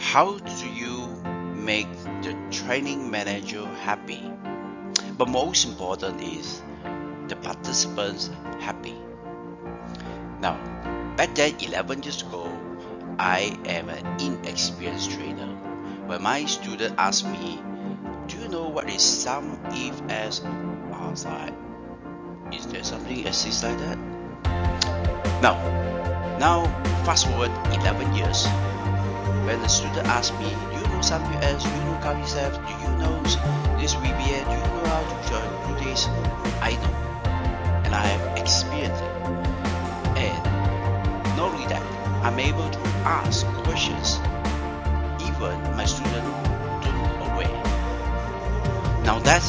How do you make the training manager happy? But most important is the participants happy. Now, back then 11 years ago, I am an inexperienced trainer. When my student asked me, "Do you know what is sum if as?" I was like, "Is there something exists like that?" Now fast forward 11 years. When the student asks me, "Do you know sum if as? Do you know CAPICEF? Do you know this VBA? Do you know how to do this?" I know, and I have experienced it. And not only that, I'm able to ask questions even my student don't aware. Now that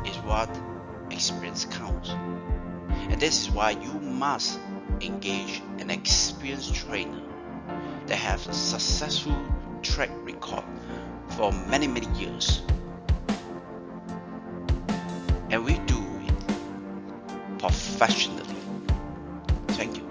is what experience counts. And this is why you must engage an experienced trainer that have a successful track record for many years. And we do it professionally. Thank you.